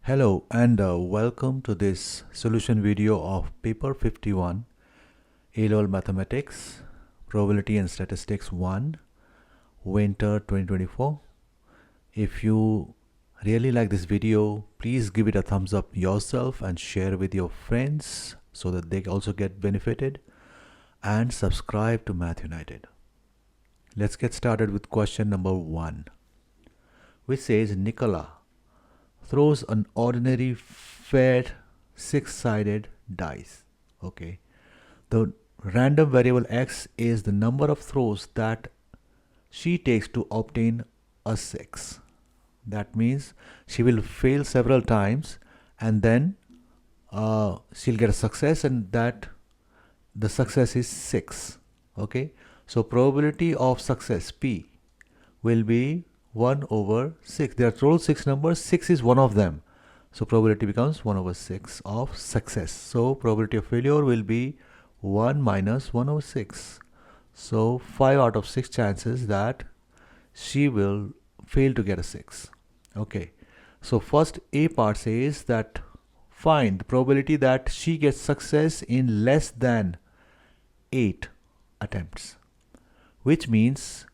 Hello and welcome to this solution video of paper 51 A-level mathematics probability and statistics 1 winter 2024. If you really like this video, please give it a thumbs up yourself and share with your friends so that they also get benefited, and subscribe to Math United. Let's get started with question number 1, which says Nicola throws an ordinary fair six-sided dice. Okay, the random variable x is the number of throws that she takes to obtain a 6. That means she will fail several times and then she'll get a success, and that the success is 6. Okay, so probability of success P will be 1 over 6. There are total 6 numbers, 6 is one of them. So probability becomes 1 over 6 of success. So probability of failure will be 1 minus 1 over 6. So 5 out of 6 chances that she will fail to get a 6. Okay, so first A part says that find the probability that she gets success in less than 8 attempts, which means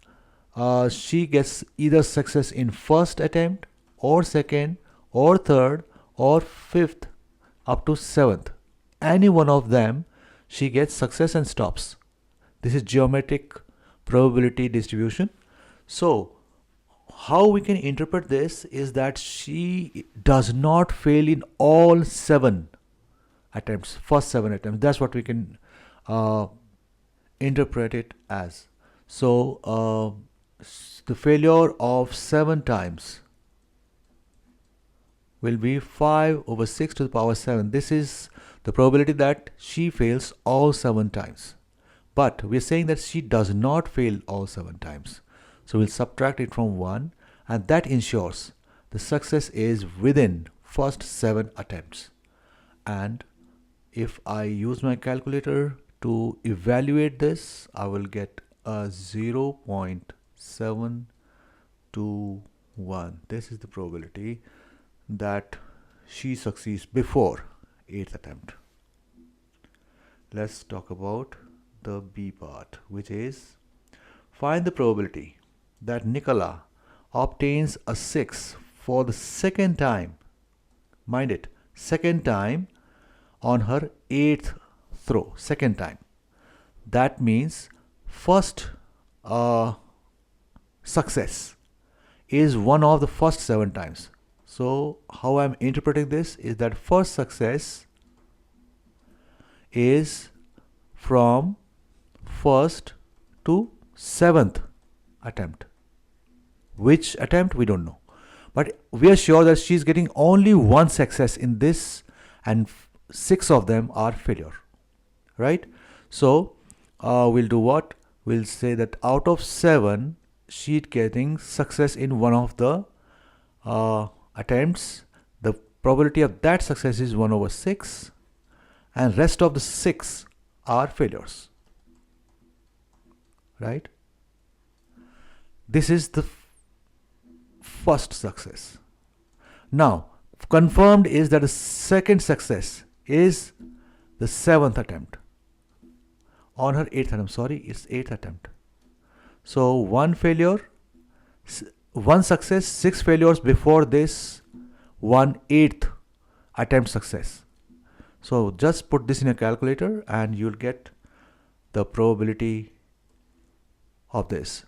she gets either success in first attempt or second or third or fifth up to 7th. Any one of them she gets success and stops. This is geometric probability distribution. So how we can interpret this is that she does not fail in all 7 attempts, first 7 attempts. That's what we can interpret it as. So the failure of 7 times will be 5 over 6 to the power 7. This is the probability that she fails all 7 times. But we are saying that she does not fail all 7 times. So we'll subtract it from 1, and that ensures the success is within first 7 attempts. And if I use my calculator to evaluate this, I will get a 0.721. This is the probability that she succeeds before 8th attempt. Let's talk about the B part, which is find the probability that Nicola obtains a 6 for the second time. Mind it, second time on her 8th throw, second time. That means first success is one of the first 7 times. So how I'm interpreting this is that first success is from first to 7th attempt. Which attempt we don't know, but we are sure that she's getting only one success in this, and 6 of them are failure, right? So we'll do what? We'll say that out of 7 she's getting success in one of the attempts. The probability of that success is 1 over 6, and rest of the 6 are failures, right? This is the first success. Now confirmed is that the second success is the 7th attempt on her 8th attempt. Sorry, it's 8th attempt. So 1 failure, 1 success, 6 failures before this 1/8 attempt success. So just put this in a calculator and you'll get the probability of this.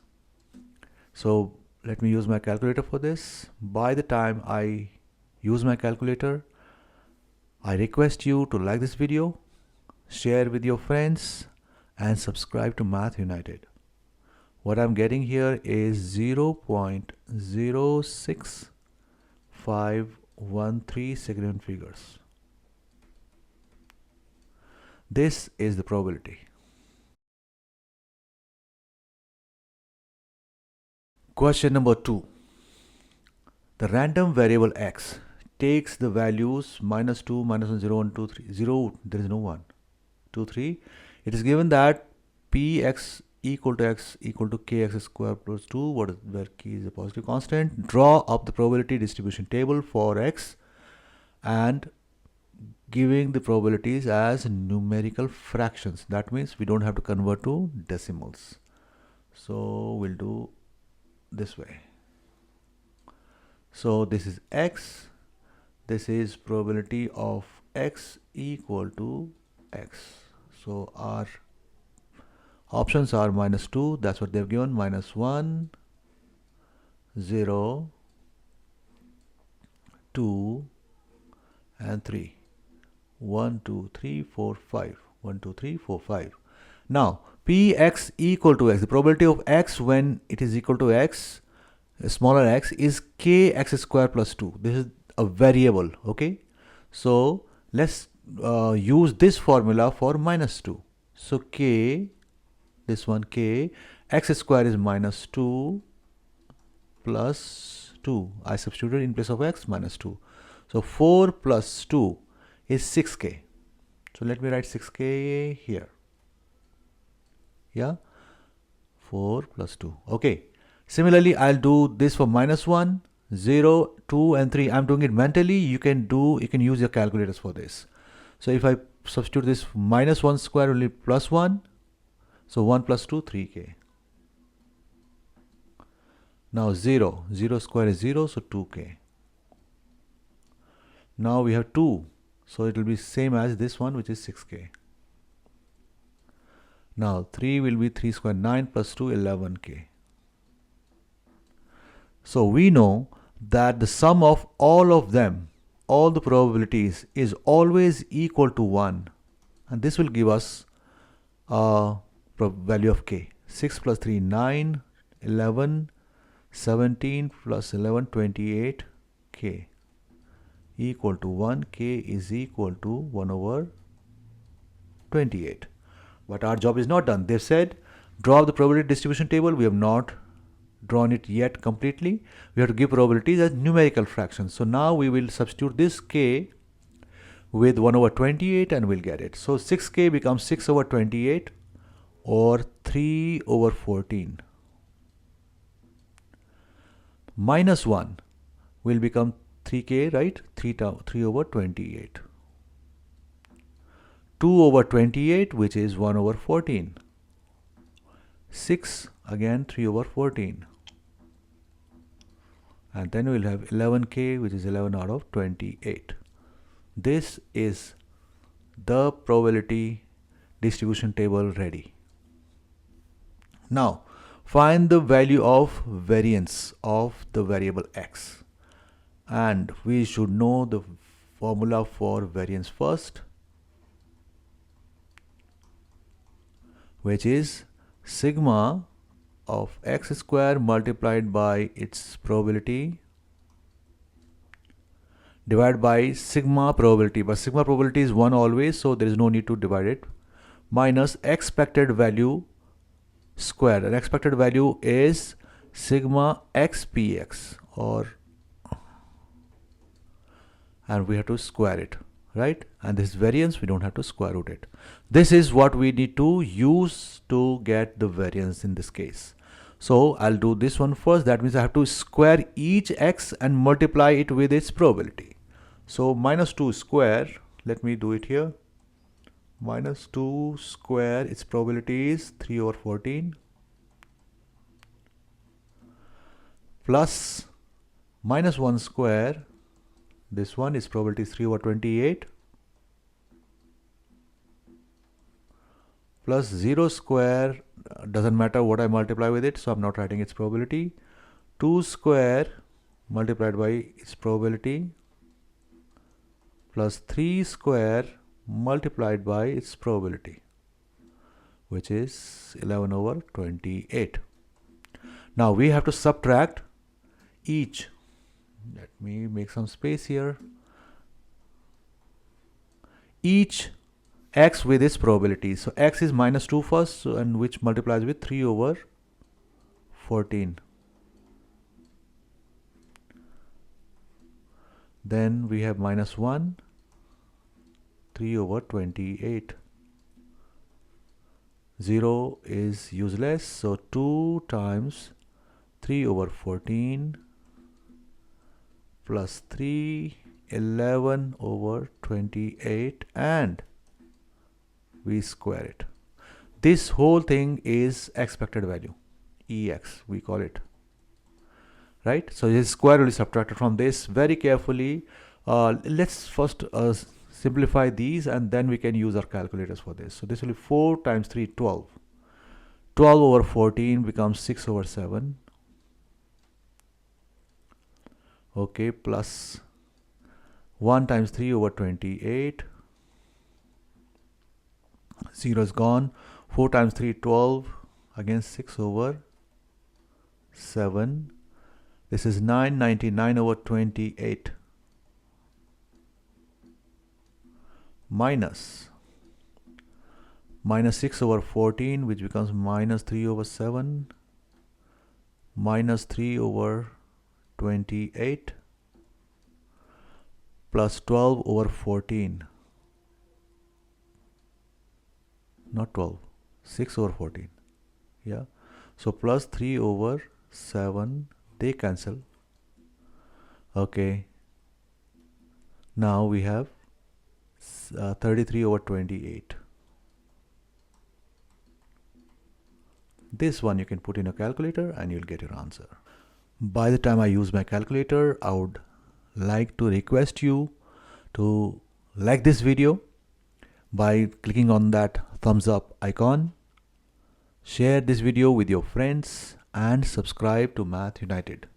So let me use my calculator for this. By the time I use my calculator, I request you to like this video, share with your friends, and subscribe to Math United. What I'm getting here is 0.06513 significant figures. This is the probability. Question number 2. The random variable x takes the values minus 2, minus 1, 0, 1, 2, 3. 0, there is no 1. 2, 3. It is given that px equal to x equal to kx square plus 2, where k is a positive constant. Draw up the probability distribution table for x and giving the probabilities as numerical fractions. That means we don't have to convert to decimals. So we'll do this way. So this is x. This is probability of x equal to x. So our options are -2, that's what they've given, -1, 0, 2, and 3. 1, 2, 3, 4, 5. 1, 2, 3, 4, 5. Now, Px equal to x, the probability of x when it is equal to x, smaller x, is kx square plus 2. This is a variable, okay? So, let's use this formula for -2. So, k, this one k, x square is -2 plus 2. I substituted in place of x -2. So, 4 plus 2 is 6k. So, let me write 6k here. Yeah, 4 plus 2. Okay. Similarly, I'll do this for -1, 0, 2, and 3. I'm doing it mentally. You can use your calculators for this. So if I substitute this -1 square will be +1. So 1 plus 2, 3k. Now 0. 0 square is 0, so 2k. Now we have 2. So it will be same as this one, which is 6k. Now 3 will be 3 square, 9 plus 2, 11k. So we know that the sum of all of them, all the probabilities, is always equal to 1. And this will give us a value of k. 6 plus 3, 9, 11, 17 plus 11, 28, k. Equal to 1, k is equal to 1 over 28. But our job is not done. They've said, draw the probability distribution table. We have not drawn it yet completely. We have to give probabilities as numerical fractions. So now we will substitute this k with 1 over 28 and we'll get it. So 6k becomes 6 over 28 or 3 over 14. Minus 1 will become 3k, right? 3 over 28. 2 over 28, which is 1 over 14. 6, again 3 over 14. And then we'll have 11k, which is 11 out of 28. This is the probability distribution table ready. Now, find the value of variance of the variable x. And we should know the formula for variance first, which is sigma of x square multiplied by its probability divided by sigma probability. But sigma probability is 1 always, so there is no need to divide it, minus expected value square. And expected value is sigma xpx, and we have to square it, right? And this variance, we don't have to square root it. This is what we need to use to get the variance in this case. So I'll do this one first. That means I have to square each x and multiply it with its probability. So -2 square, let me do it here. -2 square, its probability is 3 over 14. Plus -1 square, this one is probability 3 over 28. Plus 0 square, doesn't matter what I multiply with it, so I'm not writing its probability. 2 square multiplied by its probability plus 3 square multiplied by its probability, which is 11 over 28. Now we have to subtract each. Let me make some space here. Each x with its probability. So x is -2 first, and which multiplies with 3 over 14. Then we have -1, 3 over 28. 0 is useless, so 2 times 3 over 14 plus 3 11 over 28 and we square it. This whole thing is expected value, EX we call it, right? So this square will be subtracted from this very carefully. Let's first simplify these and then we can use our calculators for this. So this will be 4 times 3, 12. 12 over 14 becomes 6 over 7. Okay, plus 1 times 3 over 28. 0 is gone. 4 times 3, 12. Again 6 over 7. This is 999 over 28. Minus 6 over 14, which becomes minus 3 over 7. Minus 3 over 28. Plus 12 over 14. Not 12. 6 over 14. Yeah. So plus 3 over 7. They cancel. Okay. Now we have 33 over 28. This one you can put in a calculator and you'll get your answer. By the time I use my calculator, I would like to request you to like this video by clicking on that thumbs up icon. Share this video with your friends and subscribe to Math United.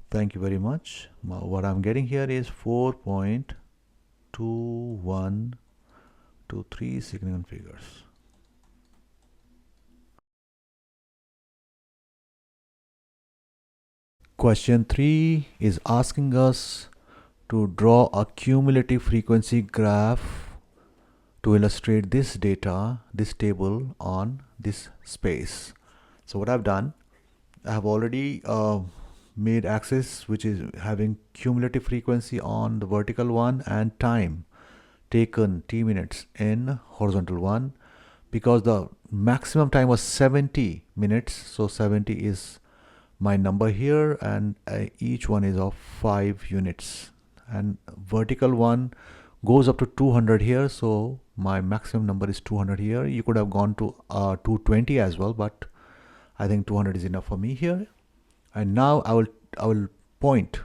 Thank you very much. What I'm getting here is 4.2123 significant figures. Question 3 is asking us to draw a cumulative frequency graph to illustrate this data, this table on this space. So what I've done, I have already made axis which is having cumulative frequency on the vertical one and time taken t minutes in horizontal one, because the maximum time was 70 minutes. So 70 is my number here, and each one is of 5 units, and vertical one goes up to 200 here, so my maximum number is 200 here. You could have gone to 220 as well, but I think 200 is enough for me here. And now I will point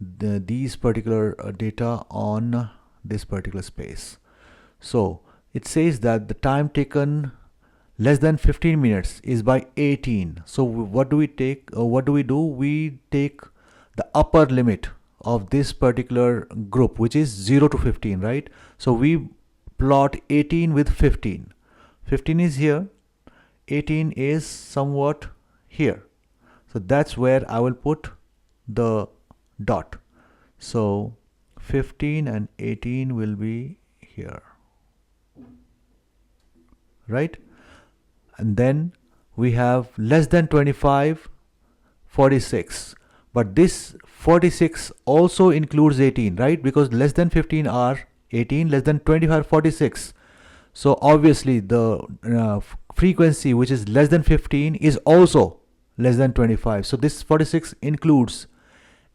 these particular data on this particular space. So it says that the time taken less than 15 minutes is by 18. So what do we take? What do? We take the upper limit of this particular group, which is 0 to 15, right? So we plot 18 with 15. 15 is here, 18 is somewhat here. So that's where I will put the dot. So 15 and 18 will be here, right? And then we have less than 25, 46. But this 46 also includes 18, right? Because less than 15 are 18, less than 25 46. So obviously the frequency which is less than 15 is also less than 25. So this 46 includes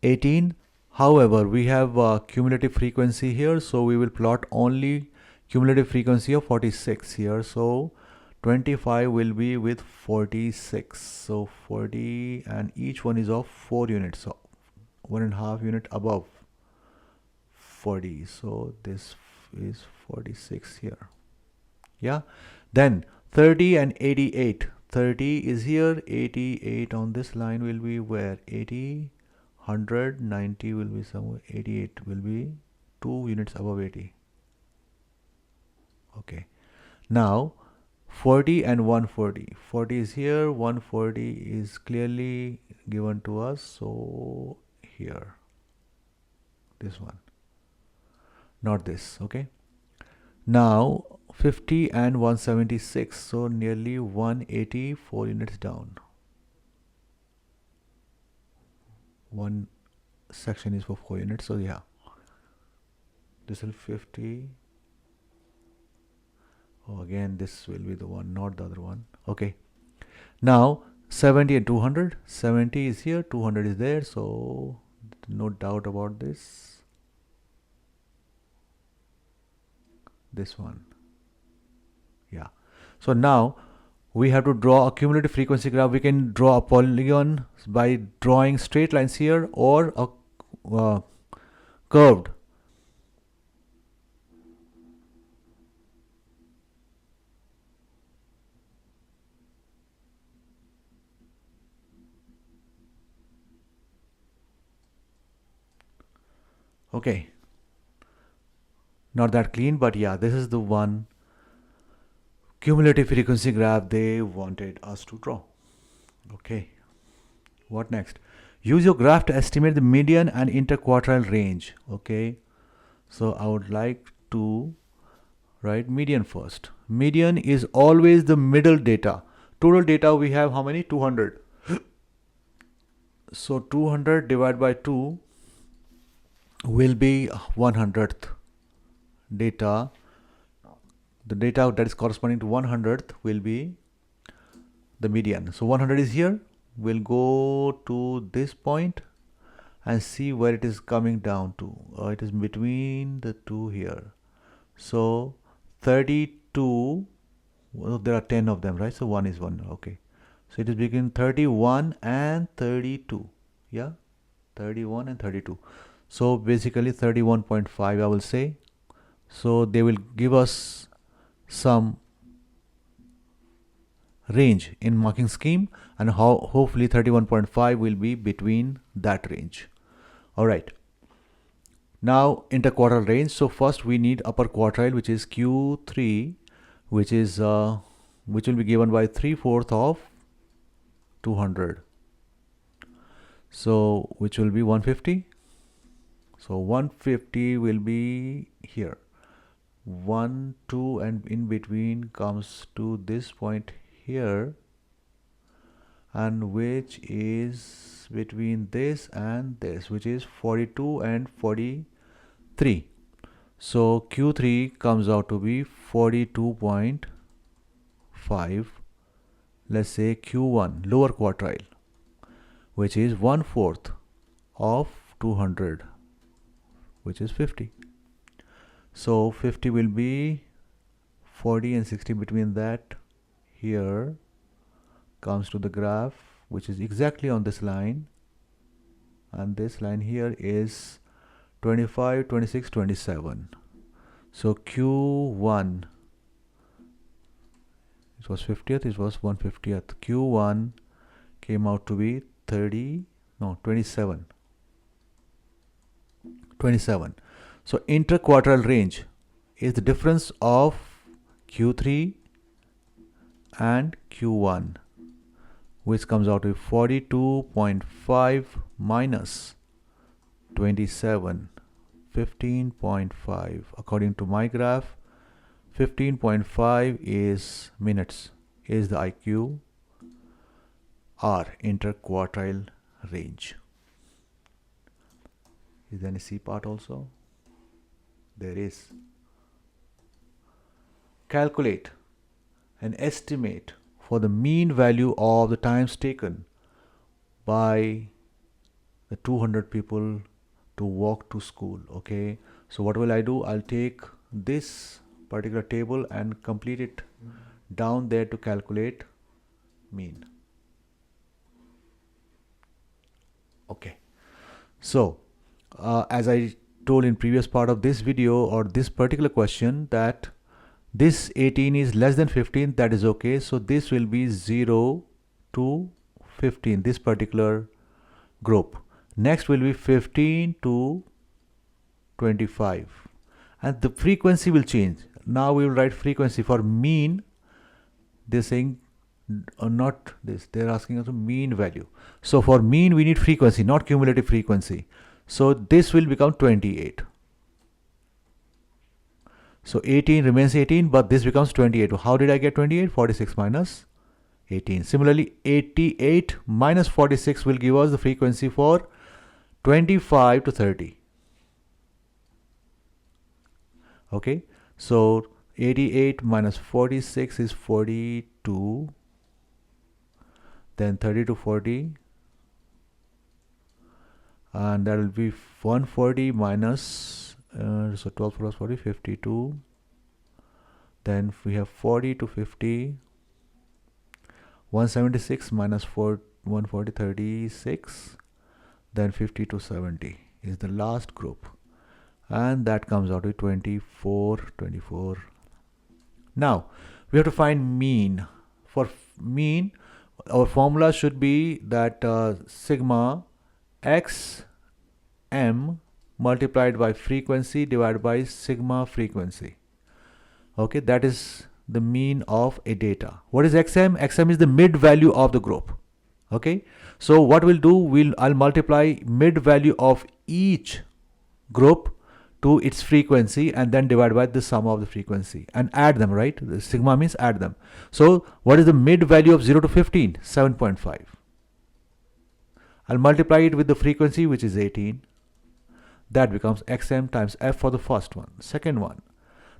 18. However, we have cumulative frequency here, so we will plot only cumulative frequency of 46 here. So 25 will be with 46. So 40, and each one is of 4 units. So 1.5 unit above 40. So this is 46 here. Yeah. Then 30 and 88. 30 is here. 88 on this line will be where? 80, 100, 90 will be somewhere. 88 will be 2 units above 80. Okay. Now 40 and 140. 40 is here. 140 is clearly given to us. So here, this one, not this. Okay. Now 50 and 176. So nearly 180, 4 units down. One section is for 4 units. So yeah, this will 50. Oh, again, this will be the one, not the other one. Okay. Now 70 and 200. 70 is here, 200 is there. So no doubt about this. this one. Yeah. So now we have to draw a cumulative frequency graph. We can draw a polygon by drawing straight lines here or a curved. Okay. Not that clean, but yeah, this is the one cumulative frequency graph they wanted us to draw. Okay. What next? Use your graph to estimate the median and interquartile range. Okay. So I would like to write median first. Median is always the middle data. Total data we have how many? 200. So 200 divided by 2 will be 100th data. The data that is corresponding to 100th will be the median. So 100 is here. We'll go to this point and see where it is coming down to. It is between the two here. So 32, well, there are 10 of them, right? So 1 is 1. Okay. So it is between 31 and 32. Yeah. 31 and 32. So basically 31.5 I will say. So they will give us some range in marking scheme, and hopefully 31.5 will be between that range. All right. Now interquartile range. So first we need upper quartile, which is Q3, which will be given by 3/4 of 200. So which will be 150. So 150 will be here. 1, 2, and in between comes to this point here, and which is between this and this, which is 42 and 43. So Q3 comes out to be 42.5. Let's say Q1 lower quartile, which is 1/4 of 200, which is 50. So 50 will be 40 and 60 between that. Here comes to the graph, which is exactly on this line, and this line here is 25, 26, 27. So Q1, it was 50th, it was 150th. Q1 came out to be 27. So interquartile range is the difference of Q3 and Q1, which comes out to 42.5 minus 27, 15.5. According to my graph, 15.5 is minutes, is the IQ R interquartile range. Is there any C part also? There is. Calculate an estimate for the mean value of the times taken by the 200 people to walk to school. Okay, so what will I do? I'll take this particular table and complete it down there to calculate mean. Okay, so as I told in previous part of this video or this particular question, that this 18 is less than 15, that is okay. So this will be 0 to 15, this particular group. Next will be 15 to 25, and the frequency will change. Now we will write frequency for mean. They're saying not this, they're asking us a mean value. So for mean we need frequency, not cumulative frequency. So this will become 28. So 18 remains 18, but this becomes 28. How did I get 28? 46 minus 18. Similarly, 88 minus 46 will give us the frequency for 25 to 30. Okay, so 88 minus 46 is 42. Then 30 to 40. And that will be 140 minus, so 12 plus 40, 52. Then we have 40 to 50. 176 minus 140, 36. Then 50 to 70 is the last group. And that comes out to 24, 24. Now, we have to find mean. For mean, our formula should be that sigma x m multiplied by frequency divided by sigma frequency. Okay, that is the mean of a data. What is xm? Xm is the mid value of the group. Okay, so what we'll do, I'll multiply mid value of each group to its frequency and then divide by the sum of the frequency and add them, right? The sigma means add them. So what is the mid value of 0 to 15? 7.5. I'll multiply it with the frequency, which is 18. That becomes xm times f for the first one. Second one,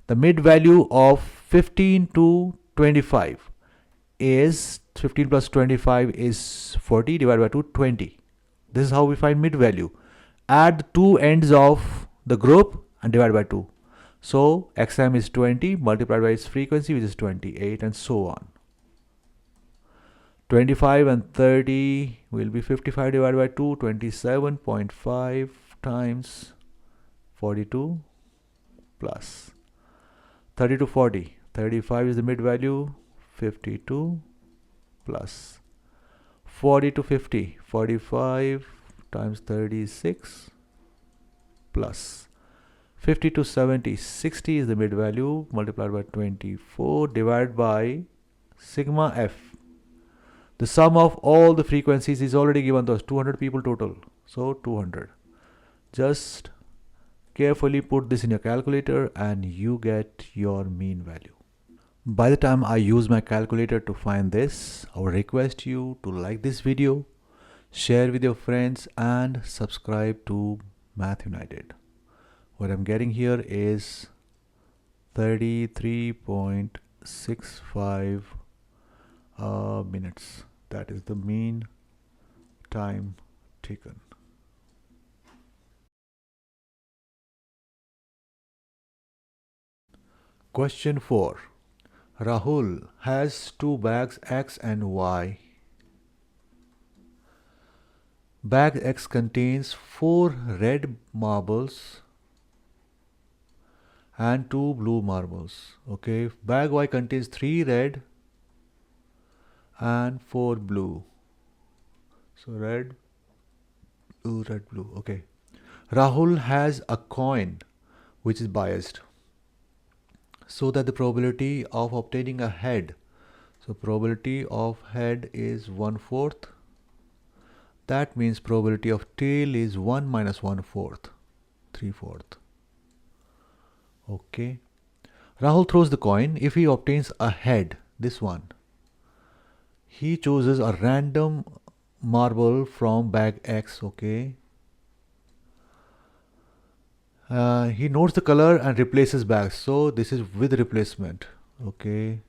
the mid value of 15 to 25 is 15 plus 25 is 40 divided by 2, 20. This is how we find mid value. Add the two ends of the group and divide by 2. So xm is 20 multiplied by its frequency, which is 28, and so on. 25 and 30 will be 55 divided by 2, 27.5 times 42 plus 30 to 40. 35 is the mid value, 52 plus 40 to 50, 45 times 36 plus 50 to 70, 60 is the mid value multiplied by 24 divided by sigma f. The sum of all the frequencies is already given to us, 200 people total. So 200. Just carefully put this in your calculator and you get your mean value. By the time I use my calculator to find this, I would request you to like this video, share with your friends, and subscribe to Math United. What I'm getting here is 33.65 minutes. That is the mean time taken. Question 4. Rahul has two bags X and Y. Bag X contains 4 red marbles and 2 blue marbles. Okay, bag Y contains 3 red and 4 blue. So red, blue, red, blue. Okay. Rahul has a coin which is biased, so that the probability of obtaining a head, so probability of head is 1/4. That means probability of tail is 1 minus 1/4, 3/4. Okay. Rahul throws the coin. If he obtains a head, this one, he chooses a random marble from bag X. Okay. He notes the color and replaces bags. So this is with replacement. Okay.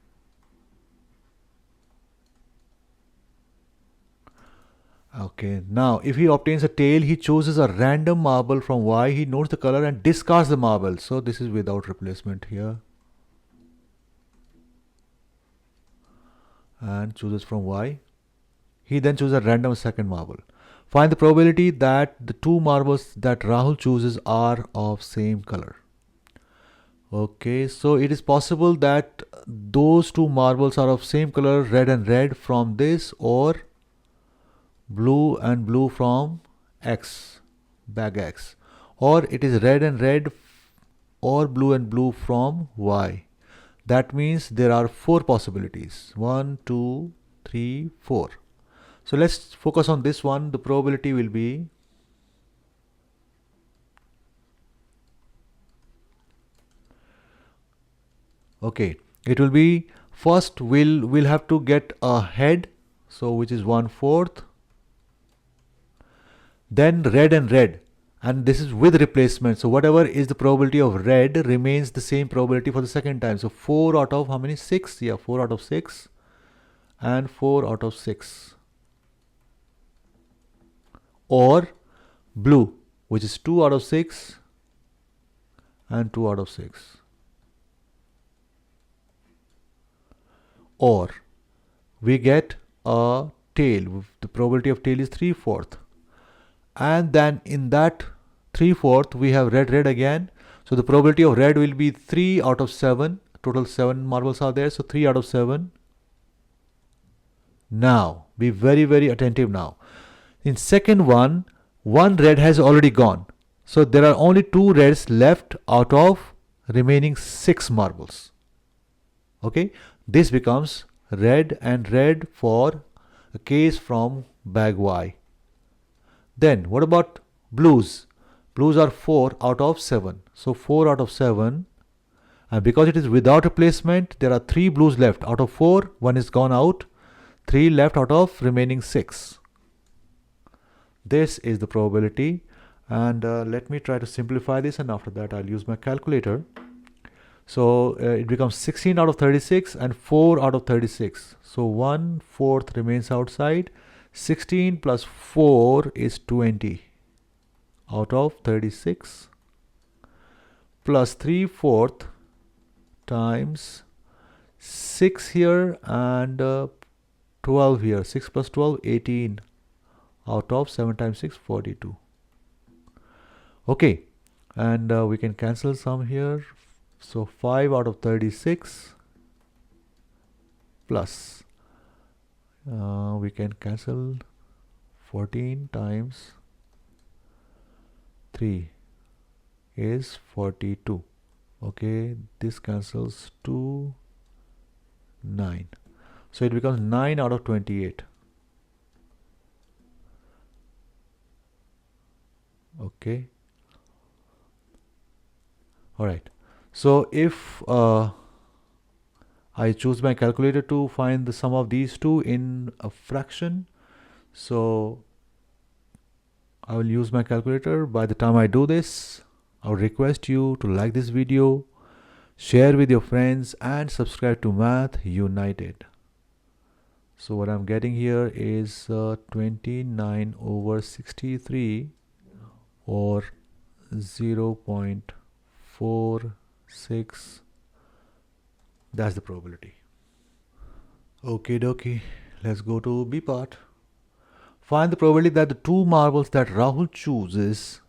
Okay, now if he obtains a tail, he chooses a random marble from Y. He notes the color and discards the marble. So this is without replacement here. And chooses from Y. He then chooses a random second marble. Find the probability that the 2 marbles that Rahul chooses are of same color. Okay, so it is possible that those 2 marbles are of same color, red and red from this, or blue and blue from X, bag X, or it is red and red or blue and blue from Y. That means there are 4 possibilities. 1, 2, 3, 4. So let's focus on this one. The probability will be okay. It will be first we'll have to get a head, so which is 1/4. Then red and red, and this is with replacement. So whatever is the probability of red remains the same probability for the second time. So 4 out of how many? 6. Yeah, 4 out of 6 and 4 out of 6. Or blue, which is 2 out of 6 and 2 out of 6. or we get a tail. The probability of tail is 3/4. And then in that 3/4 we have red again. So the probability of red will be 3 out of 7. Total 7 marbles are there. So 3 out of 7. Now be very attentive now. In second one red has already gone. So there are only 2 reds left out of remaining 6 marbles. Okay, this becomes red and red for a case from bag Y. Then what about blues? Blues are 4 out of 7. So 4 out of 7. And because it is without replacement, there are 3 blues left. Out of 4, 1 is gone out. 3 left out of remaining 6. This is the probability. And let me try to simplify this, and after that I'll use my calculator. So it becomes 16 out of 36 and 4 out of 36. So 1/4 remains outside. 16 plus 4 is 20 out of 36 plus 3/4 times 6 here and 12 here. 6 plus 12, 18 out of 7 times 6, 42. Okay, and we can cancel some here. So 5 out of 36 plus we can cancel 14 times 3 is 42. Okay, this cancels to 9. So it becomes 9 out of 28. Okay. All right. So if I choose my calculator to find the sum of these two in a fraction, so I will use my calculator. By the time I do this, I would request you to like this video, share with your friends, and subscribe to Math United. So what I'm getting here is 29 over 63 or 0.46. That's the probability. Okay dokie, let's go to B part. Find the probability that the 2 marbles that Rahul chooses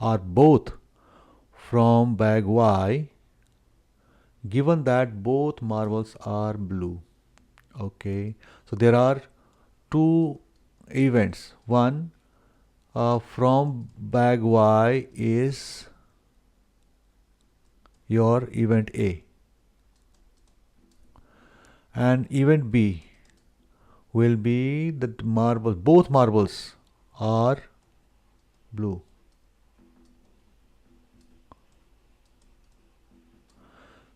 are both from bag Y, given that both marbles are blue. Okay, so there are 2 events. One from bag Y is your event A, and event B will be that both marbles are blue.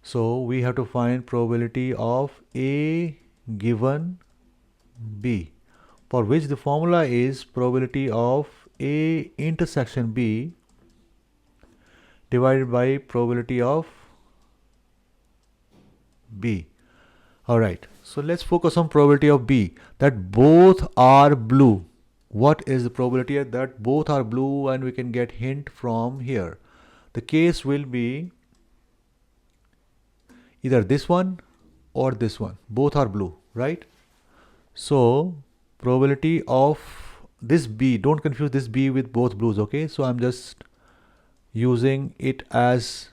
So we have to find probability of A given B, for which the formula is probability of A intersection B divided by probability of B. Alright, so let's focus on probability of B, that both are blue. What is the probability that both are blue? And we can get hint from here. The case will be either this one or this one. Both are blue, right? So probability of this B, don't confuse this B with both blues, okay? So I'm just using it as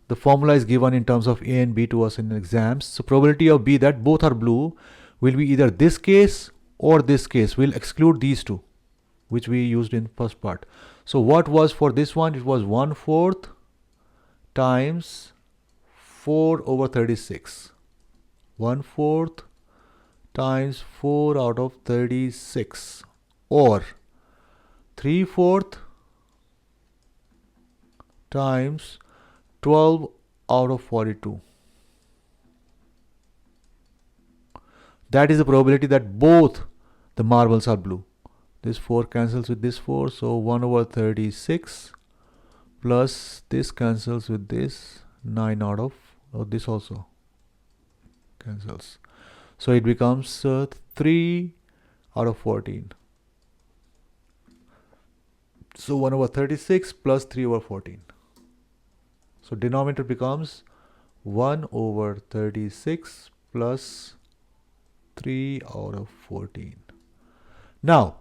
the formula is given in terms of A and B to us in exams. So probability of B that both are blue will be either this case or this case. We'll exclude these two, which we used in first part. So what was for this one? It was 1/4 times 4 over 36. 1/4 times 4 out of 36, or 3/4 times 12 out of 42. That is the probability that both the marbles are blue. This 4 cancels with this 4, so 1 over 36 plus this cancels with this 9 out of, this also cancels. So it becomes 3 out of 14. So 1 over 36 plus 3 over 14. So denominator becomes 1 over 36 plus 3 out of 14. Now,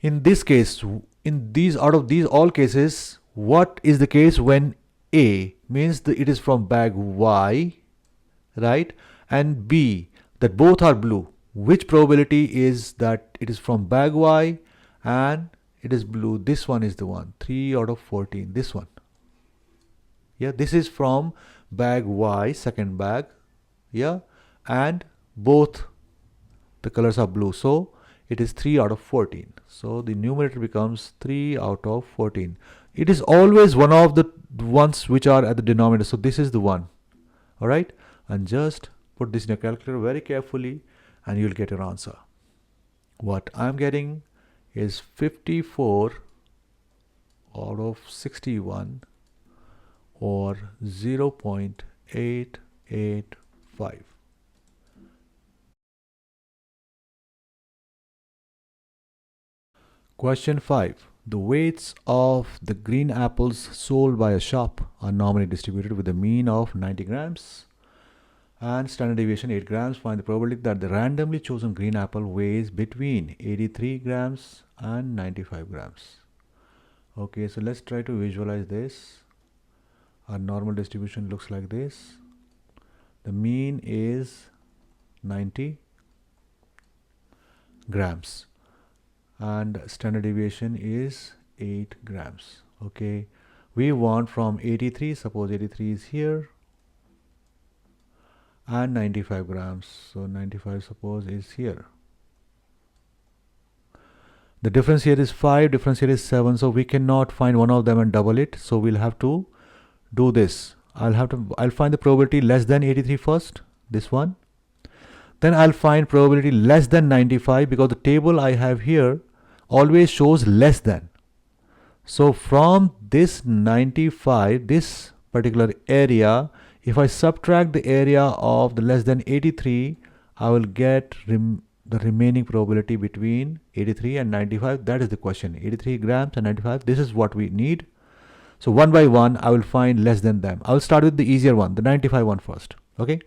in this case, in these out of these all cases, what is the case when A means that it is from bag Y, right? And B, that both are blue. Which probability is that it is from bag Y and it is blue? This one is the one. 3 out of 14. This one. Yeah, this is from bag Y, second bag. Yeah, and both the colors are blue. So it is 3 out of 14. So the numerator becomes 3 out of 14. It is always one of the ones which are at the denominator. So this is the one. All right. And just put this in your calculator very carefully and you'll get your answer. What I'm getting is 54 out of 61 or 0.885. Question 5. The weights of the green apples sold by a shop are normally distributed with a mean of 90 grams and standard deviation 8 grams. Find the probability that the randomly chosen green apple weighs between 83 grams and 95 grams. Okay, so let's try to visualize this. Our normal distribution looks like this. The mean is 90 grams and standard deviation is 8 grams. Okay, we want from 83, suppose 83 is here, and 95 grams, so 95 suppose is here. The difference here is 5, difference here is 7, so we cannot find one of them and double it, so we'll have to do this. I'll find the probability less than 83 first, this one. Then I'll find probability less than 95 because the table I have here always shows less than. So from this 95, this particular area, if I subtract the area of the less than 83, I will get the remaining probability between 83 and 95. That is the question. 83 grams and 95. This is what we need. So one by one, I will find less than them. I will start with the easier one, the 95 one first. Okay.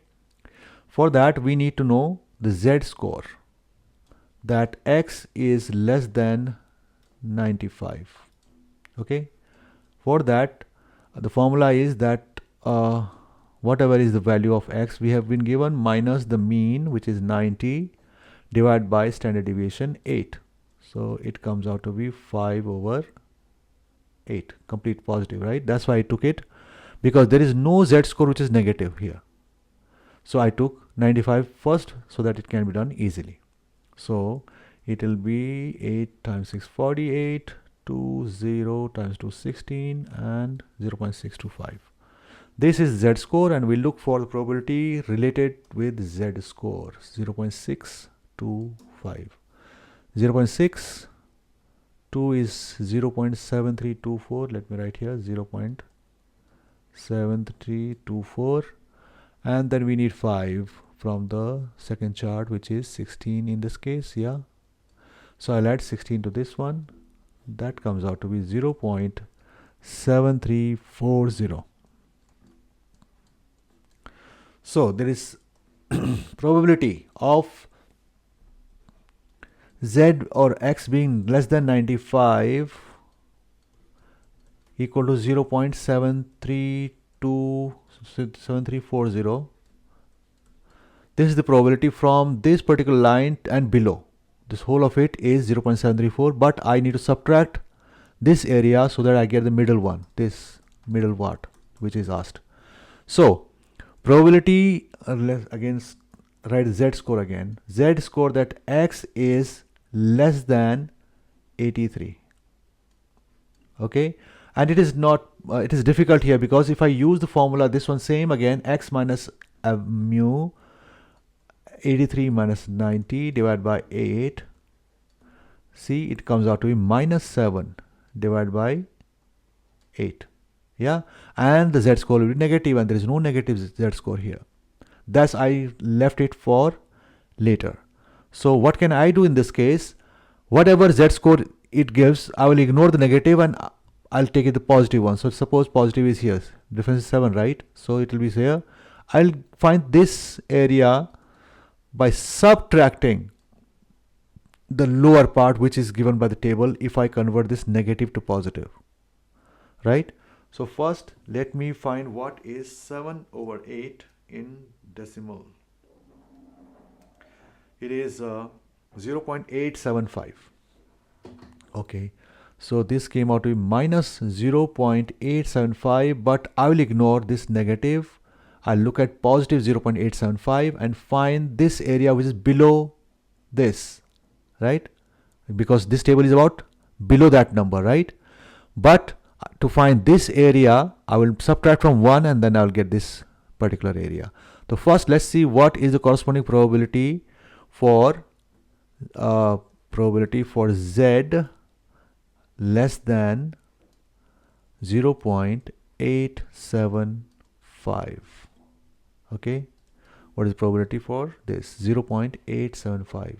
For that, we need to know the Z score. That X is less than 95. Okay. For that, the formula is that whatever is the value of X, we have been given minus the mean, which is 90, divided by standard deviation 8. So it comes out to be 5 over 8, complete positive, right? That's why I took it, because there is no Z score which is negative here. So I took 95 first so that it can be done easily. So it will be 8 times 6, 48, 0 times 2, 16, and 0.625. This is Z score, and we look for the probability related with Z score, 0.625. 0.6, 2 is 0.7324. Let me write here 0.7324. And then we need 5 from the second chart, which is 16 in this case. Yeah. So I'll add 16 to this one. That comes out to be 0.7340. So there is probability of Z or X being less than 95 equal to 0.7340. This is the probability from this particular line and below. This whole of it is 0.734, but I need to subtract this area so that I get the middle one, this middle part which is asked. So probability against, write Z score again. Z score that X is less than 83. Okay, and it is not it is difficult here because if I use the formula, this one same again, X minus mu 83 minus 90 divided by 8. See, it comes out to be minus 7 divided by 8. Yeah, and the Z score will be negative, and there is no negative Z score here. Thus I left it for later. So what can I do in this case? Whatever Z score it gives, I will ignore the negative and I'll take it the positive one. So suppose positive is here, difference is 7, right? So it will be here. I'll find this area by subtracting the lower part which is given by the table if I convert this negative to positive, right? So first let me find what is 7 over 8 in decimal. It is 0.875. Okay, so this came out to be minus 0.875, but I will ignore this negative. I'll look at positive 0.875 and find this area which is below this, right? Because this table is about below that number, right? But to find this area, I will subtract from 1 and then I'll get this particular area. So first let's see what is the corresponding probability for Z less than 0.875. Okay, what is probability for this? 0.875.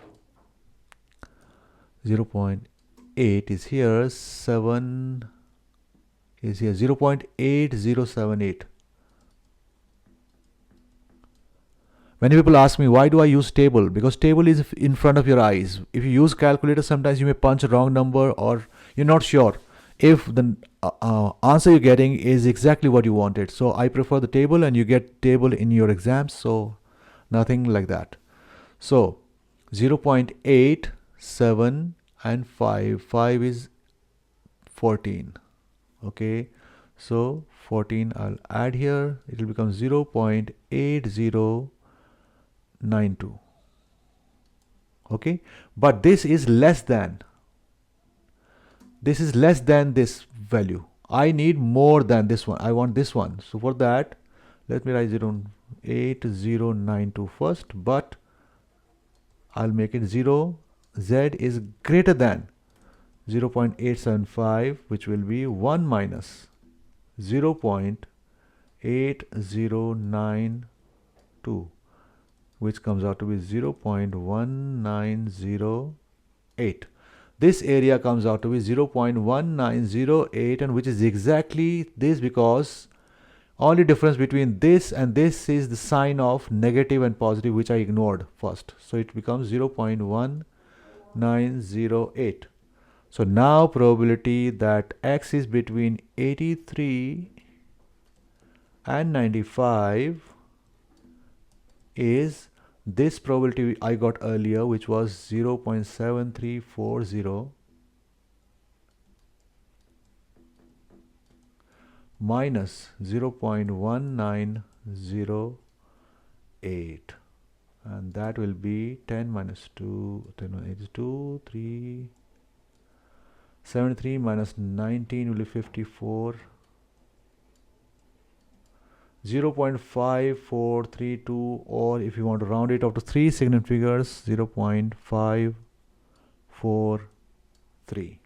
0.8 is here, 7 is here, 0.8078. Many people ask me, why do I use table? Because table is in front of your eyes. If you use calculator, sometimes you may punch a wrong number or you're not sure if the answer you're getting is exactly what you wanted. So I prefer the table, and you get table in your exams, so nothing like that. So 0.8, 7 and 5. 5 is 14. Okay, so 14 I'll add here. It will become 0.8092. Okay, but this is less than this value. I need more than this one. I want this one. So for that, let me write 0.8092 first, but I'll make it 0. Z is greater than 0.875, which will be 1 minus 0.8092, which comes out to be 0.1908. This area comes out to be 0.1908, and which is exactly this, because only difference between this and this is the sign of negative and positive, which I ignored first. So it becomes 0.1908. So now probability that X is between 83 and 95 is this probability I got earlier, which was 0.7340 minus 0.1908, and that will be 10 minus 2, 10 minus 2, 3, 73 minus 19 will be 54. 0.5432, or if you want to round it up to 3 significant figures, 0.543.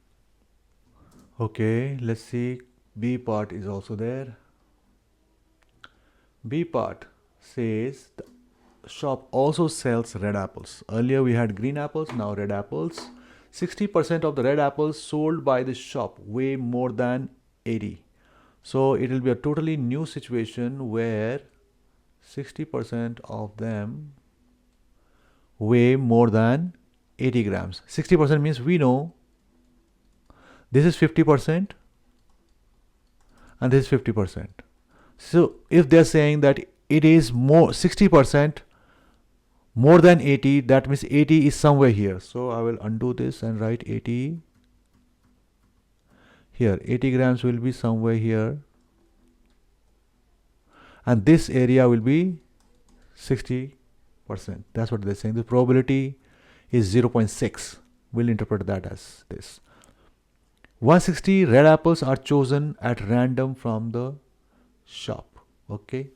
Okay, let's see. B part is also there. B part says the shop also sells red apples. Earlier we had green apples, now red apples. 60% of the red apples sold by the shop weigh more than 80. So it will be a totally new situation where 60% of them weigh more than 80 grams. 60% means we know this is 50% and this is 50%. So if they're saying that it is more 60% more than 80, that means 80 is somewhere here. So I will undo this and write 80 here. 80 grams will be somewhere here, and this area will be 60%. That's what they're saying. The probability is 0.6. We'll interpret that as this. 160 red apples are chosen at random from the shop. Okay,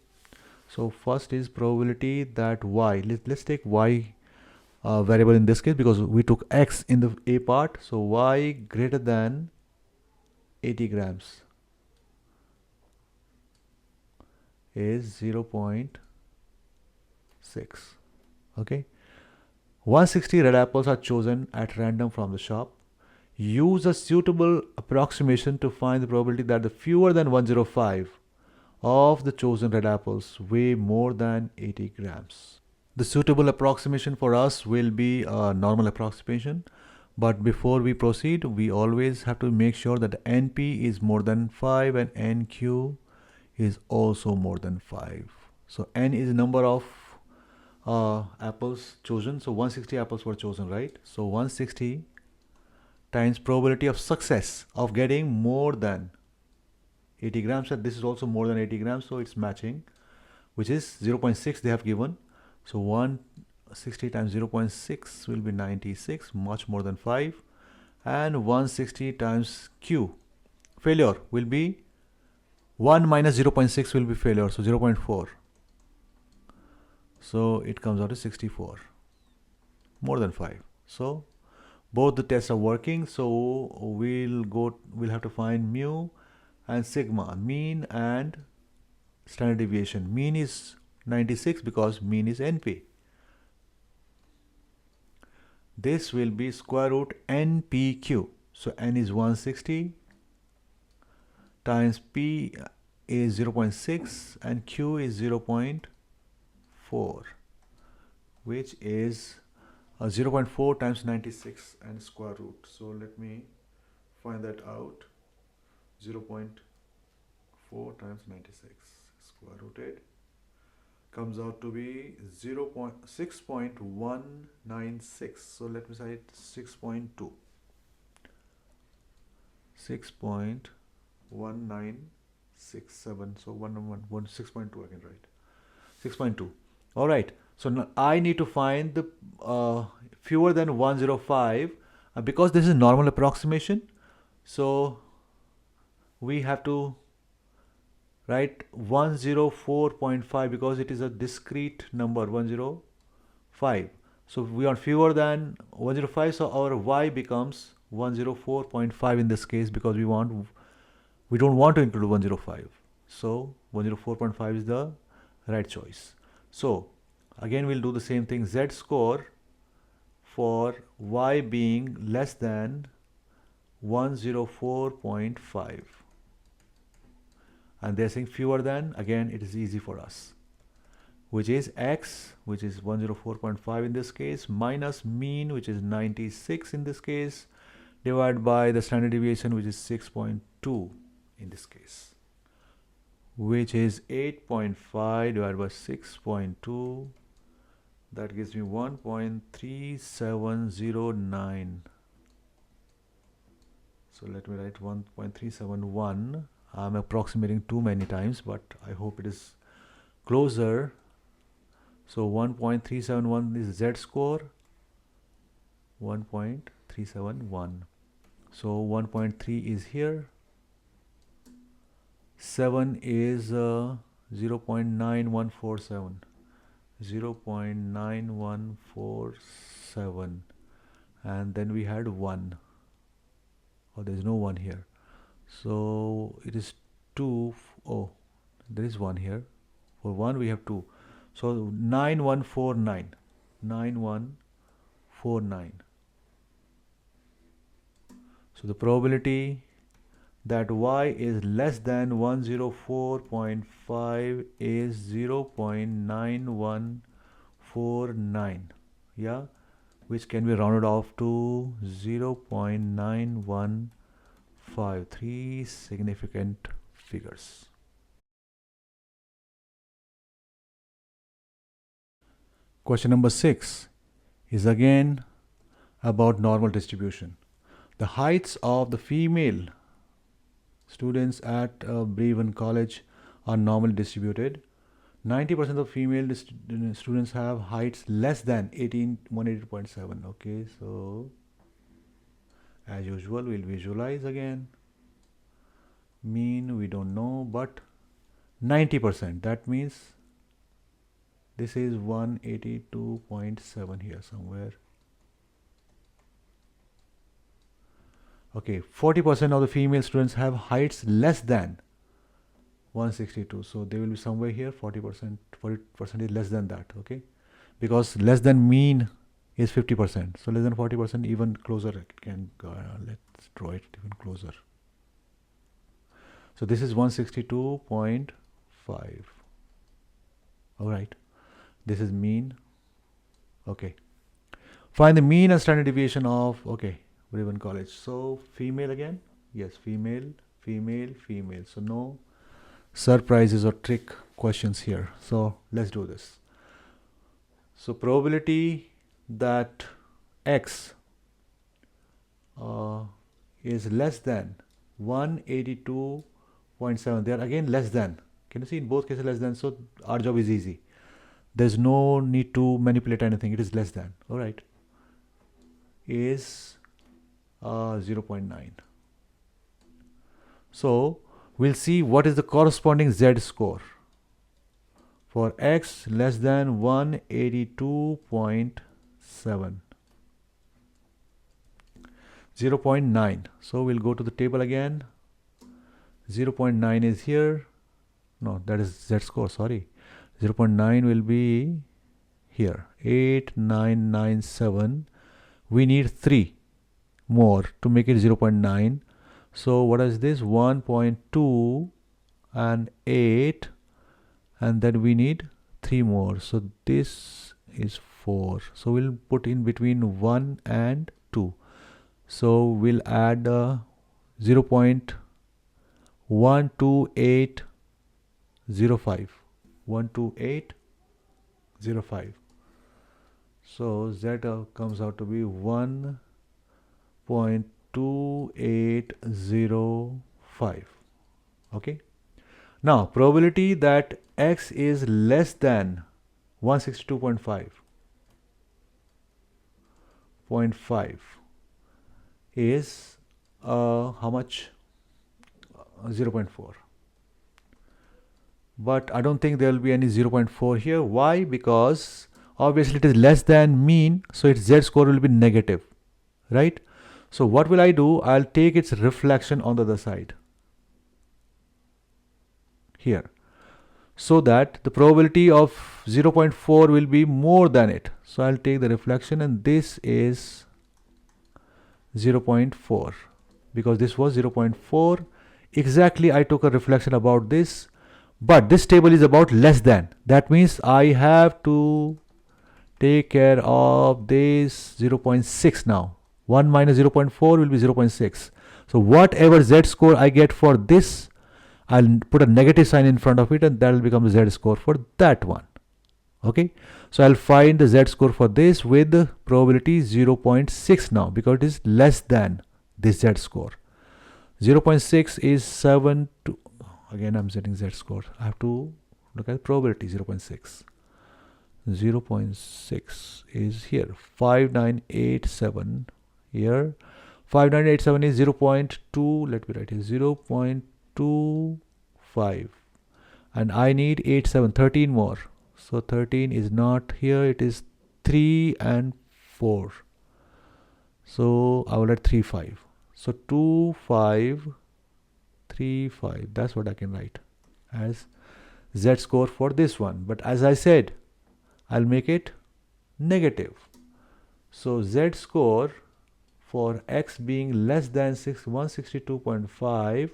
so first is probability that y. Let's take y variable in this case, because we took x in the A part. So y greater than 80 grams is 0.6. Okay, 160 red apples are chosen at random from the shop. Use a suitable approximation to find the probability that the fewer than 105 of the chosen red apples weigh more than 80 grams. The suitable approximation for us will be a normal approximation. But before we proceed, we always have to make sure that NP is more than 5 and NQ is also more than 5. So N is the number of apples chosen. So 160 apples were chosen, right? So 160 times probability of success of getting more than 80 grams. And this is also more than 80 grams, so it's matching, which is 0.6 they have given. So 160 times 0.6 will be 96, much more than 5. And 160 times Q, failure, will be 1 minus 0.6 will be failure, so 0.4. So it comes out to 64, more than 5. So both the tests are working. So we'll have to find mu and sigma, mean and standard deviation. Mean is 96 because mean is NP. This will be square root NPQ. So N is 160 times P is 0.6 and Q is 0.4, which is 0.4 times 96 and square root. So let me find that out. 0.4 times 96 square rooted comes out to be 6.196. So let me say 6.2. 6.1967. So 6.2 I can write. 6.2. All right. So now I need to find the fewer than 105 because this is normal approximation. So we have to write 104.5 because it is a discrete number 105. So we are fewer than 105, so our y becomes 104.5 in this case because we don't want to include 105. So 104.5 is the right choice. So again we'll do the same thing. Z score for y being less than 104.5. And they're saying fewer than, again it is easy for us, which is x, which is 104.5 in this case, minus mean, which is 96 in this case, divided by the standard deviation, which is 6.2 in this case, which is 8.5 divided by 6.2. That gives me 1.3709. So let me write 1.371. I'm approximating too many times, but I hope it is closer. So 1.371 is Z score, 1.371. So 1.3 is here, 7 is 0.9147, 0.9147, and then we had 1. Oh, there's no 1 here. So it is 2. Oh, there is 1 here. For 1 we have 2. So 9149. 9149. So the probability that y is less than 104.5 is 0.9149. Yeah, which can be rounded off to 0.9153. Significant figures. Question number 6 is again about normal distribution. The heights of the female students at Breven College are normally distributed. 90% of female students have heights less than 180.7. Okay, so as usual, we'll visualize again. Mean we don't know, but 90%. That means this is 182.7 here somewhere. Okay, 40% of the female students have heights less than 162. So they will be somewhere here. 40% is less than that. Okay, because less than mean is 50%. So less than 40%, even closer. Can go. Let's draw it even closer. So this is 162.5. All right. This is mean. Okay. Find the mean and standard deviation of, okay, Ribbon College. So female again? Yes, female, female, female. So no surprises or trick questions here. So let's do this. So probability that X is less than 182.7. They are again less than. Can you see in both cases less than? So our job is easy. There's no need to manipulate anything. It is less than. All right. Is 0.9. So we'll see what is the corresponding Z score for X less than 182.7. 0.9. So we'll go to the table again. 0.9 is here. No, that is Z score, sorry. 0.9 will be here. 8997. We need 3 more to make it 0.9. So what is this? 1.2 and 8. And then we need 3 more. So this is 4. So we'll put in between 1 and 2. So we'll add 0.12805. 12805. So Z comes out to be 1.2805. Okay. Now probability that X is less than 162.5 is how much? 0.4. But I don't think there will be any 0.4 here. Why? Because obviously it is less than mean, so its Z score will be negative, right? So what will I do? I'll take its reflection on the other side here, so that the probability of 0.4 will be more than it. So I'll take the reflection, and this is 0.4 because this was 0.4. Exactly, I took a reflection about this, but this table is about less than. That means I have to take care of this 0.6 now. 1 minus 0.4 will be 0.6. So whatever Z score I get for this, I'll put a negative sign in front of it, and that will become the Z score for that one. Okay. So I'll find the Z score for this with the probability 0.6 now, because it is less than this Z score. 0.6 is 7 to, again I'm setting Z score. I have to look at probability 0.6. 0.6 is here, 5987 here. 5987 is 0.2, let me write here, 0.25, and I need 13 more. So 13 is not here, it is 3 and 4. So I will write 35. So 2535, that's what I can write as Z score for this one. But as I said, I'll make it negative. So Z score for X being less than 162.5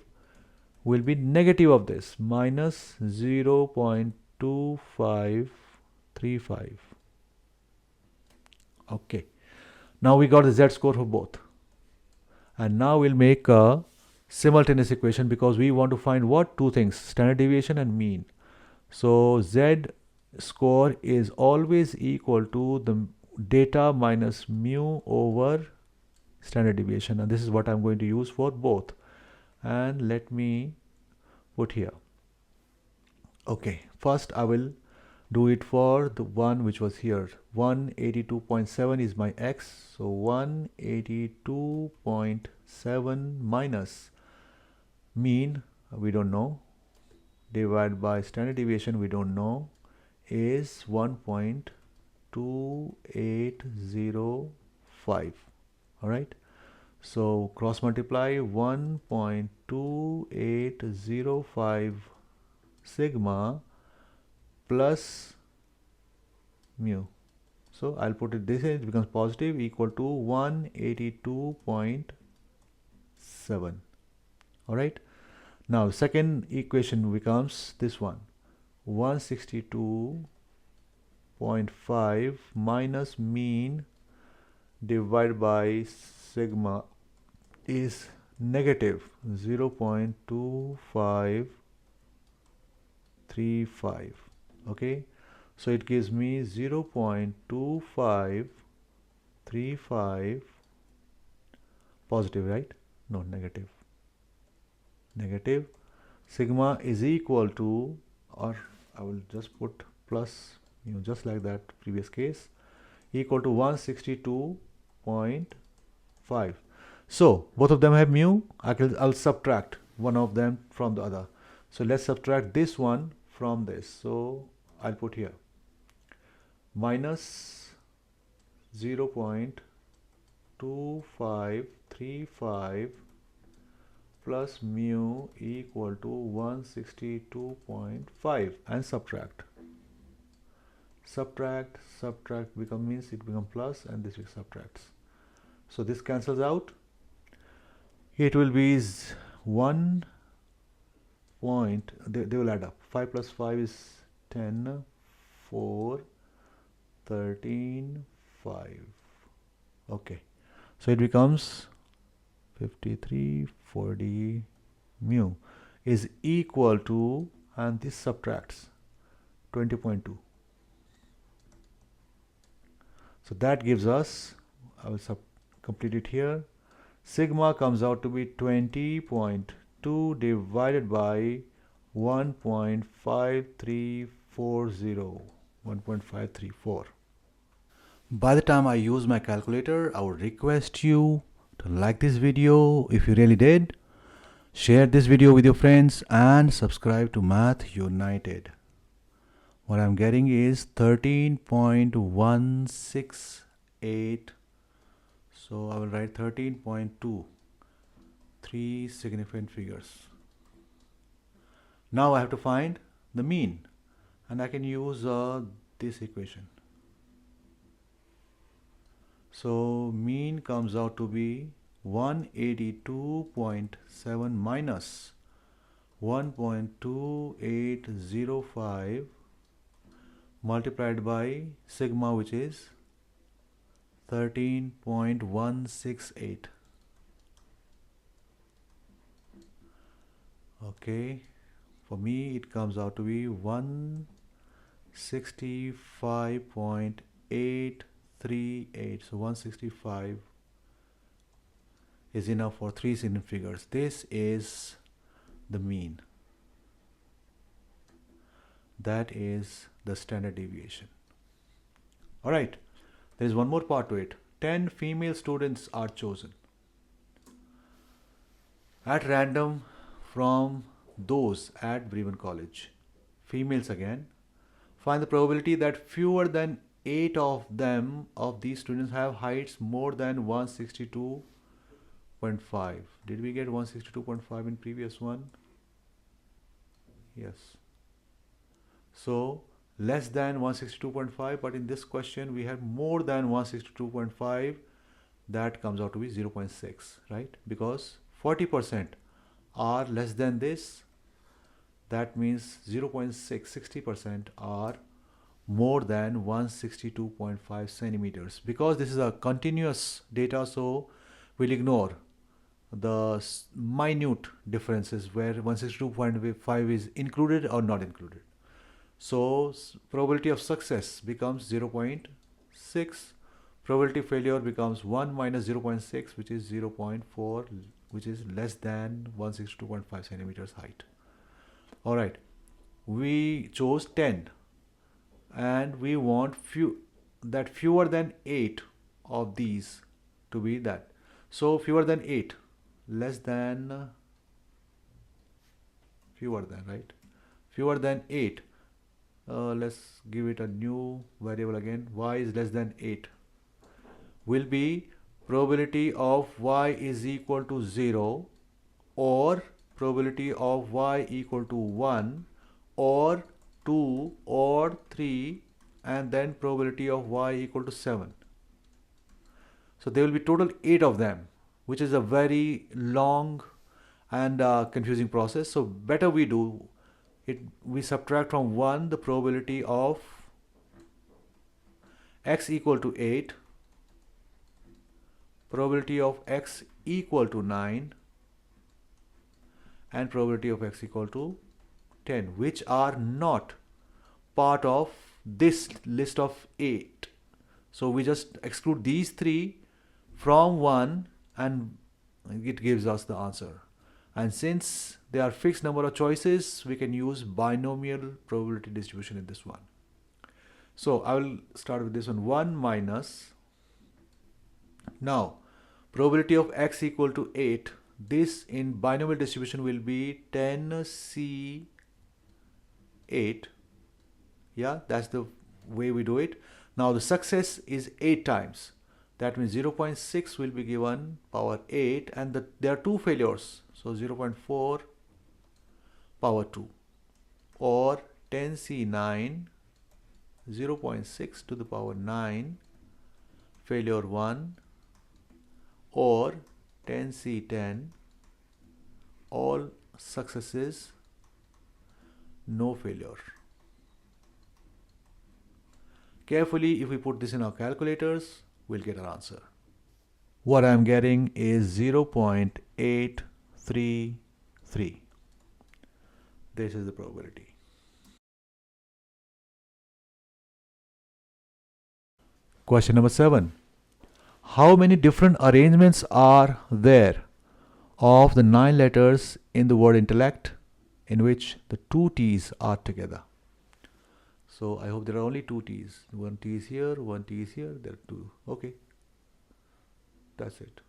will be negative of this, minus 0.2535. Okay. Now we got the Z score for both. And now we'll make a simultaneous equation, because we want to find what? Two things, standard deviation and mean. So Z score is always equal to the data minus mu over standard deviation, and this is what I'm going to use for both. And let me put here. Okay, first I will do it for the one which was here. 182.7 is my X. So 182.7 minus mean, we don't know, divided by standard deviation, we don't know, is 1.2805. All right. So cross multiply 1.2805 sigma plus mu. So I'll put it this way, it becomes positive, equal to 182.7. All right. Now second equation becomes this one, 162.5 0.5 minus mean divided by sigma is negative 0.2535. Okay, so it gives me 0.2535 positive, right? No, negative. Negative sigma is equal to, or I will just put plus, just like that previous case, equal to 162.5. So both of them have mu. I'll subtract one of them from the other. So let's subtract this one from this. So I'll put here minus 0.2535 plus mu equal to 162.5 and subtract. Subtract means it becomes plus and this subtracts. So this cancels out. It will be 1 point, they will add up. 5 plus 5 is 10, 4, 13, 5. Okay, so it becomes 5340 mu is equal to, and this subtracts 20.2. So that gives us, I will complete it here, sigma comes out to be 20.2 divided by 1.5340, 1.534. By the time I use my calculator, I would request you to like this video if you really did, share this video with your friends, and subscribe to Math United. What I'm getting is 13.168. So I will write 13.2, 3 significant figures. Now I have to find the mean, and I can use this equation. So mean comes out to be 182.7 minus 1.2805 multiplied by sigma, which is 13.168. Okay, for me it comes out to be 165.838. So 165 is enough for 3 significant figures. This is the mean. That is the standard deviation. All right, there is one more part to it. 10 female students are chosen at random from those at Bremen College. Females again. Find the probability that fewer than 8 of these students have heights more than 162.5. Did we get 162.5 in previous one? Yes. So less than 162.5, but in this question we have more than 162.5. That comes out to be 0.6, right? Because 40% are less than this. That means 0.6, 60% are more than 162.5 centimeters. Because this is a continuous data, so we'll ignore the minute differences where 162.5 is included or not included. So probability of success becomes 0.6. Probability of failure becomes 1 minus 0.6, which is 0.4, which is less than 162.5 centimeters height. All right, we chose 10 and we want fewer than 8 of these to be that. So fewer than 8, less than, fewer than, right? Fewer than 8. Let's give it a new variable again. Y is less than 8 will be probability of y is equal to 0 or probability of y equal to 1 or 2 or 3, and then probability of y equal to 7. So there will be total 8 of them, which is a very long and confusing process. So better we do it, we subtract from 1 the probability of x equal to 8, probability of x equal to 9, and probability of x equal to 10, which are not part of this list of 8. So we just exclude these 3 from 1 and it gives us the answer. And since there are fixed number of choices, we can use binomial probability distribution in this one. So I will start with this one, 1 minus. Now, probability of x equal to 8. This in binomial distribution will be 10c8. Yeah, that's the way we do it. Now the success is 8 times. That means 0.6 will be given power 8, and there are 2 failures. So 0.4 power 2, or 10c9, 0.6 to the power 9, failure 1, or 10c10, all successes, no failure. Carefully, if we put this in our calculators, we'll get our answer. What I'm getting is 0.833. This is the probability. Question number 7. How many different arrangements are there of the 9 letters in the word intellect in which the 2 T's are together? So I hope there are only 2 T's. 1 T is here, 1 T is here, there are 2. Okay. That's it.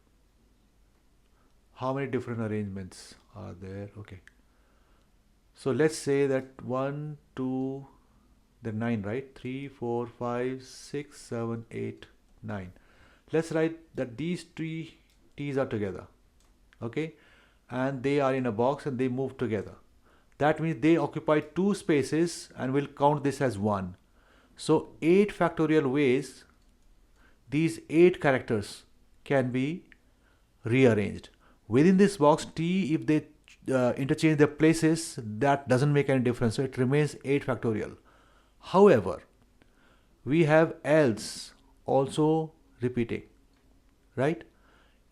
How many different arrangements are there? Okay. So let's say that 1, 2, there are 9, right? 3, 4, 5, 6, 7, 8, 9. Let's write that these 3 T's are together. Okay. And they are in a box and they move together. That means they occupy 2 spaces and we'll count this as 1. So 8 factorial ways these 8 characters can be rearranged. Within this box, T, if they interchange their places, that doesn't make any difference. So it remains 8 factorial. However, we have else also repeating, right?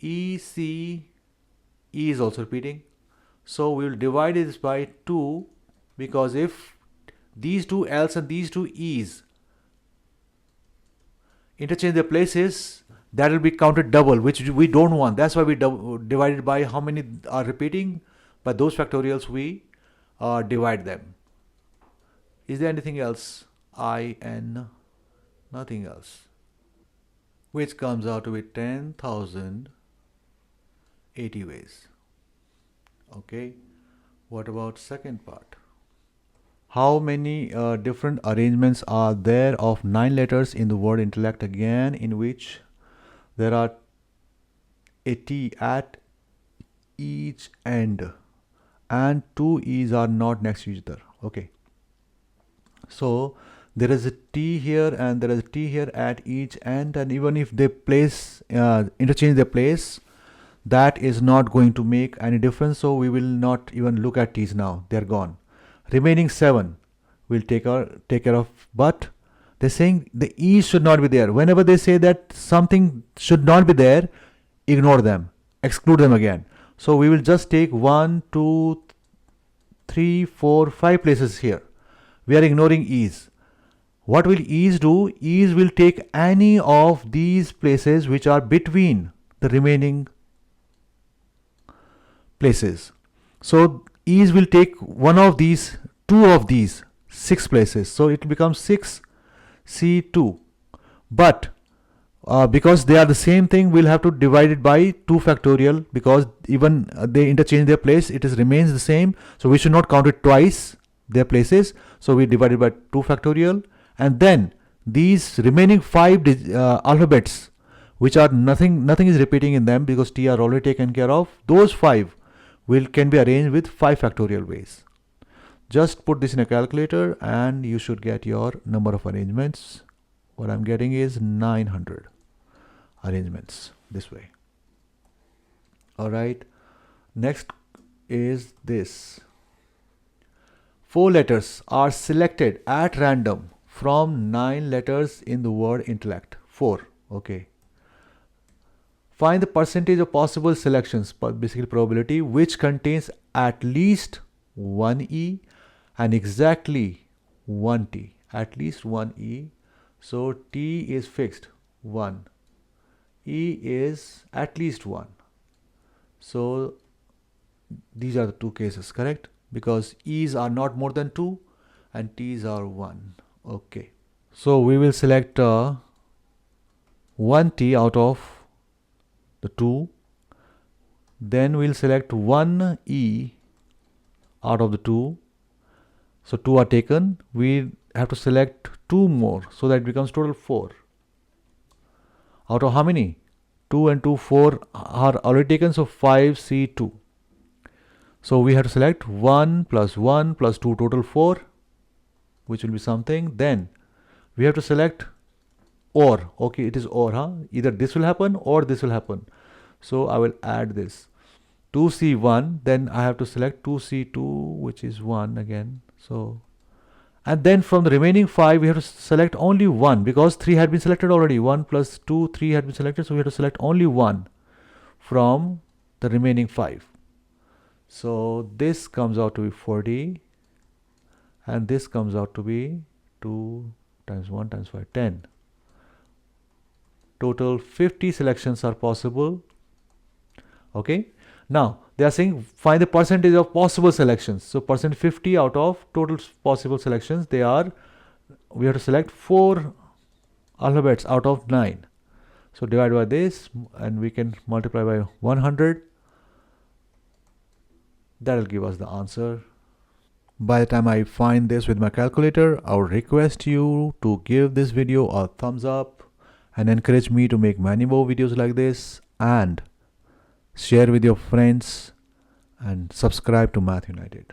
E, C, E is also repeating. So we will divide this by 2, because if these 2 L's and these 2 E's interchange their places, that will be counted double, which we don't want. That's why we divided by how many are repeating. By those factorials, we divide them. Is there anything else? I, N, nothing else. Which comes out to be 10,080 ways. Okay, what about second part? How many different arrangements are there of 9 letters in the word intellect again, in which there are a T at each end and 2 E's are not next to each other? Okay, so there is a T here and there is a T here at each end, and even if they interchange their place, that is not going to make any difference. So we will not even look at T's now. They're gone. Remaining 7 we'll take care of. But they're saying the E's should not be there. Whenever they say that something should not be there, ignore them. Exclude them again. So we will just take 1, 2, 3, 4, 5 places here. We are ignoring E's. What will E's do? E's will take any of these places which are between the remaining places. So E's will take one of these, 2 of these, 6 places. So it becomes 6 C2. But because they are the same thing, we'll have to divide it by 2 factorial, because even they interchange their place, it remains the same. So we should not count it twice, their places. So we divide it by 2 factorial. And then these remaining 5 alphabets, which are nothing is repeating in them because T are already taken care of, those 5 can be arranged with 5 factorial ways. Just put this in a calculator and you should get your number of arrangements. What I'm getting is 900 arrangements this way. Alright, next is this. 4 letters are selected at random from 9 letters in the word intellect. 4. Okay. Find the percentage of possible selections, basically probability, which contains at least one E and exactly one T. At least one E. So T is fixed, 1. E is at least 1. So these are the two cases, correct? Because E's are not more than 2 and T's are 1. Okay. So we will select 1 T out of the 2. Then we'll select 1 E out of the 2. So 2 are taken. We have to select 2 more. So that becomes total 4. Out of how many? 2 and 2, 4 are already taken. So 5 C2. So we have to select 1 plus 1 plus 2, total 4, which will be something. Then we have to select or. Okay, it is or, huh? Either this will happen or this will happen. So I will add this. 2C1, then I have to select 2C2, which is 1 again. So, and then from the remaining 5, we have to select only 1 because 3 had been selected already. 1 plus 2, 3 had been selected. So we have to select only 1 from the remaining 5. So this comes out to be 40 and this comes out to be 2 times 1 times 5, 10. Total 50 selections are possible. Okay. Now they are saying find the percentage of possible selections. So percent 50 out of total possible selections, we have to select 4 alphabets out of 9. So divide by this and we can multiply by 100. That will give us the answer. By the time I find this with my calculator, I would request you to give this video a thumbs up and encourage me to make many more videos like this, and share with your friends and subscribe to Math United.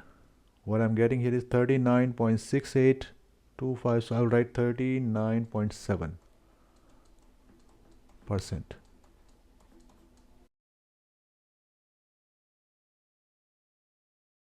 What I'm getting here is 39.6825, so I'll write 39.7%.